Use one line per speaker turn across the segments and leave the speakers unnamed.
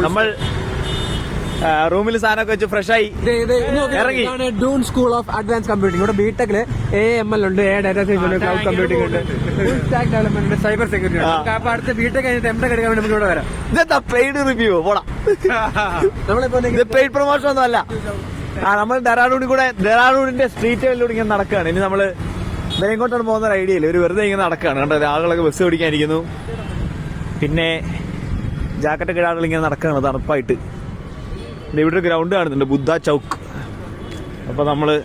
നമ്മൾ റൂമിൽ സാധനമൊക്കെ വെച്ച് ഫ്രഷ് ആയി ഇറങ്ങി.
Doon school of advance computing. ഇവിടെ ബിടെക്കില് AML ഉണ്ട്, ഡാറ്റാ സയൻസ് ഉണ്ട്, ക്ലൗഡ് കമ്പ്യൂട്ടിംഗ് ഉണ്ട്, ഫുൾ സ്റ്റാക്ക് ഡെവലപ്മെന്റ് ഉണ്ട്, സൈബർ സെക്യൂരിറ്റി ഉണ്ട്. അപ്പൊ അടുത്ത ബിടെക് കഴിഞ്ഞിട്ട് MTech എടുക്കാൻ വേണ്ടി നമുക്ക് ഇവിടെ വരാം.
ഇതെന്താ പെയ്ഡ് റിവ്യൂ? പോടാ,
നമ്മളിപ്പോ
പെയ്ഡ് പ്രൊമോഷൻ ഒന്നും അല്ല. നമ്മൾ ഡെറാഡൂണിന്റെ സ്ട്രീറ്റുകളിലൂടെ ഇങ്ങനെ നടക്കുകയാണ്. ഇനി നമ്മള് ഇങ്ങോട്ടാണ് പോകുന്ന ഒരു ഐഡിയയില്ല, ഒരു വെറുതെ ഇങ്ങനെ നടക്കുകയാണ്. കണ്ടോ, ആളുകളൊക്കെ ബസ് ഓടിക്കാനിരിക്കുന്നു. പിന്നെ ജാക്കറ്റ് കിടാളുകൾ ഇങ്ങനെ നടക്കുകയാണ് തണുപ്പായിട്ട്. ഇവിടെ ഒരു ഗ്രൗണ്ട് കാണുന്നുണ്ട്, ബുദ്ധ ചൗക്ക്. അപ്പൊ നമ്മള്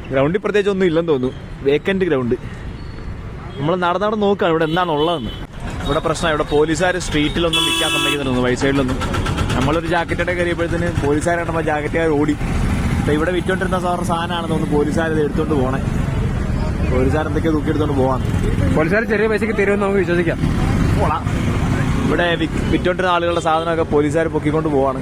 ഗ്രൗണ്ടിൽ പ്രത്യേകിച്ച് ഒന്നും ഇല്ലെന്ന് തോന്നുന്നു, വേക്കന്റ് ഗ്രൗണ്ട്. നമ്മൾ നടന്ന് നോക്കുകയാണ് ഇവിടെ എന്താണ് ഉള്ളതെന്ന്. ഇവിടെ പ്രശ്നം, ഇവിടെ പോലീസുകാർ സ്ട്രീറ്റിലൊന്നും വിൽക്കാൻ സമ്മതിക്കുന്നുണ്ട്, വൈ സൈഡിലൊന്നും. നമ്മളൊരു ജാക്കറ്റിടെ കയറിയപ്പോഴത്തേന് പോലീസുകാരായിട്ടപ്പോൾ ജാക്കറ്റുകാർ ഓടി. അപ്പൊ ഇവിടെ വിറ്റോണ്ടിരുന്ന സാധനമാണെന്ന് തോന്നുന്നു പോലീസുകാർ ഇത് എടുത്തോണ്ട് പോണേ. പോലീസുകാർ എന്തൊക്കെയോ തൂക്കി എടുത്തോണ്ട് പോവാണ്.
പോലീസുകാർ ചെറിയ പൈസക്ക് തരുമെന്ന് നമുക്ക് വിശ്വസിക്കാം.
ഇവിടെ വിറ്റോണ്ടിരുന്ന ആളുകളുടെ സാധനമൊക്കെ പോലീസുകാർ പൊക്കിക്കൊണ്ട് പോവാണ്.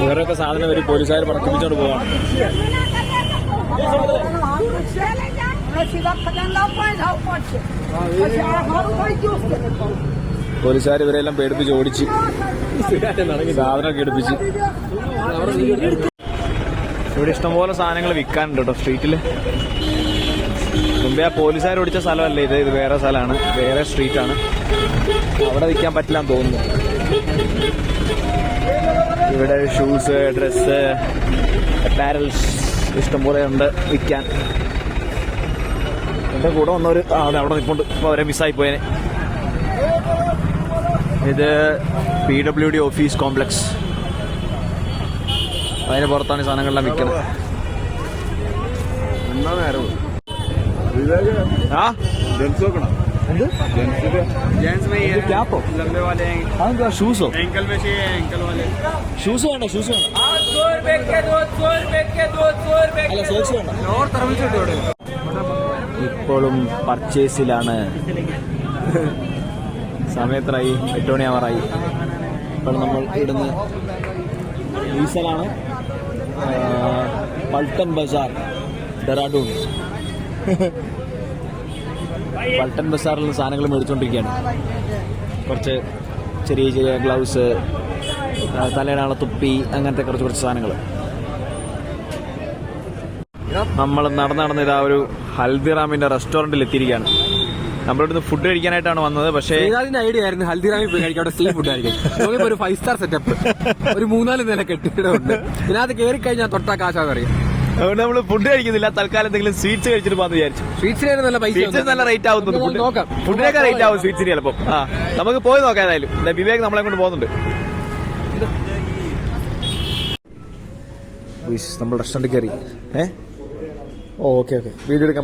വേറൊക്കെ സാധനം ഒരു പോലീസുകാർ പറക്കിപ്പിച്ചോണ്ട് പോവാണ്. പോലീസുകാർ ഇവരെല്ലാം പേടിപ്പിച്ച് ഓടിച്ച് സാധനമൊക്കെ എടുപ്പിച്ച്. ഇവിടെ ഇഷ്ടംപോലെ സാധനങ്ങൾ വിൽക്കാനുണ്ട് കേട്ടോ സ്ട്രീറ്റില്. മുമ്പേ ആ പോലീസുകാർ ഓടിച്ച സ്ഥലമല്ല ഇത്, ഇത് വേറെ സ്ഥലമാണ്, വേറെ സ്ട്രീറ്റാണ്. അവിടെ വിൽക്കാൻ പറ്റില്ലാന്ന് തോന്നുന്നു. ഇവിടെ ഷൂസ്, ഡ്രസ്സ്, അപ്പാരൽസ് ഇഷ്ടംപോലെ ഉണ്ട് വിൽക്കാൻ. എന്റെ കൂടെ വന്നവര് അവിടെ നിൽപ്പുണ്ട്, ഇപ്പൊ അവരെ മിസ്സായി പോയേനെ. ഇത് PWD ഓഫീസ് കോംപ്ലക്സ്. അതിന് പുറത്താണ് ഈ സാധനങ്ങളെല്ലാം വിൽക്കുന്നത്. ഷൂസോ? ഷൂസ് വേണ്ട, ഷൂസ് വേണ്ട. അല്ല, സോക്സ് വേണ്ട. ഇപ്പോഴും പർച്ചേസിലാണ്. സമയത്തായി 8 മണിയാവാറായി. ഇപ്പോൾ നമ്മൾ ഇടുന്ന് ഈ സ്ഥലമാണ് പൾട്ടൻ ബസാർ, ഡെറാഡൂൺ. പൾട്ടൻ ബസാറിൽ സാധനങ്ങൾ മേടിച്ചുകൊണ്ടിരിക്കുകയാണ്. കുറച്ച് ചെറിയ ചെറിയ ഗ്ലൗസ്, തലയിടാനുള്ള തുപ്പി, അങ്ങനത്തെ കുറച്ച് സാധനങ്ങൾ. നമ്മൾ നടന്ന് ഇതാ ഒരു ഹൽദിറാമിന്റെ റെസ്റ്റോറന്റിൽ എത്തിയിരിക്കുകയാണ്. നമ്മളിവിടുന്ന് ഫുഡ് കഴിക്കാനായിട്ടാണ് വന്നത്. പക്ഷേ
ഐഡിയ ആയിരുന്നു ഹൽദിറാമിൽ പോയി കഴിക്കാൻ, സീ ഫുഡ് ആയിരിക്കും. ഒരു 5 സ്റ്റാർ സെറ്റപ്പ്, ഒരു 3-4 നില കെട്ടിടമുണ്ട്. ഇതിനകത്ത് കയറി കഴിഞ്ഞാൽ തൊട്ടാ കാശാന്ന് അറിയാം.
അതുകൊണ്ട് നമ്മൾ ഫുഡ് കഴിക്കുന്നില്ല, തൽക്കാലം എന്തെങ്കിലും സ്വീറ്റ്സ് കഴിച്ചിട്ട് പോകാന്ന് വിചാരിച്ചു.
സ്വീറ്റ്സിന് നല്ല പൈസ,
നല്ല റേറ്റ് ആവുന്നത്. ഫുഡിനൊക്കെ റേറ്റ് ആവും സ്വീറ്റ്സിന് ചിലപ്പോൾ. നമുക്ക് പോയി നോക്കാം. ഏതായാലും വിവേക് നമ്മളെ കൊണ്ട് പോകുന്നുണ്ട്. നമ്മൾ റെസ്റ്റോറന്റ് കയറി. ഓക്കെ വീഡിയോ എടുക്കാം.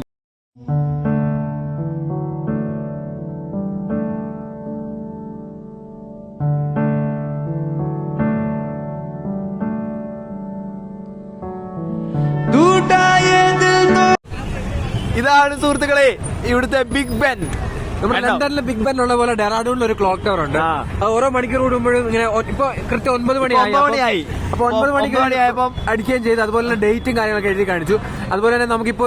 ഇതാണ് സുഹൃത്തുക്കളെ ഇവിടുത്തെ ബിഗ് ബെൻ.
നമ്മുടെ ലണ്ടനിലെ ബിഗ് ബെൻ ഉള്ള പോലെ ഡെറാഡൂണിൽ ഒരു ക്ലോക്ക് ടവർ ഉണ്ട്. ഓരോ മണിക്കൂർ കൂടുമ്പോഴും ഇങ്ങനെ ഇപ്പൊ കൃത്യം 9 മണിയായി. അപ്പൊ 9 മണിയായപ്പോൾ അടിക്കുകയും ചെയ്തു. അതുപോലെ തന്നെ ഡേറ്റും കാര്യങ്ങളൊക്കെ എഴുതി കാണിച്ചു. അതുപോലെ തന്നെ നമുക്കിപ്പോ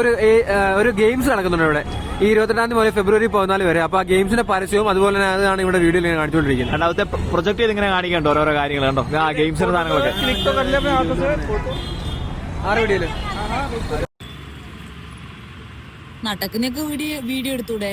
ഒരു ഗെയിംസ് നടക്കുന്നുണ്ട് ഇവിടെ, ഈ 22 മുതൽ ഫെബ്രുവരി 14 വരെ. അപ്പൊ ആ ഗെയിംസിന്റെ പരസ്യവും അതുപോലെ തന്നെ അതാണ് ഇവിടെ വീഡിയോയിൽ ഇങ്ങനെ കാണിച്ചുകൊണ്ടിരിക്കുന്നത്.
രണ്ടാമത്തെ പ്രൊജക്ട് ചെയ്ത് ഇങ്ങനെ കാണിക്കണ്ടോ ഓരോരോ കാര്യങ്ങൾ കണ്ടോ, ആ ഗെയിംസിന്റെ സാധനങ്ങളൊക്കെ.
നാട്ടക്കിനൊക്കെ വീഡിയോ എടുത്തൂടെ?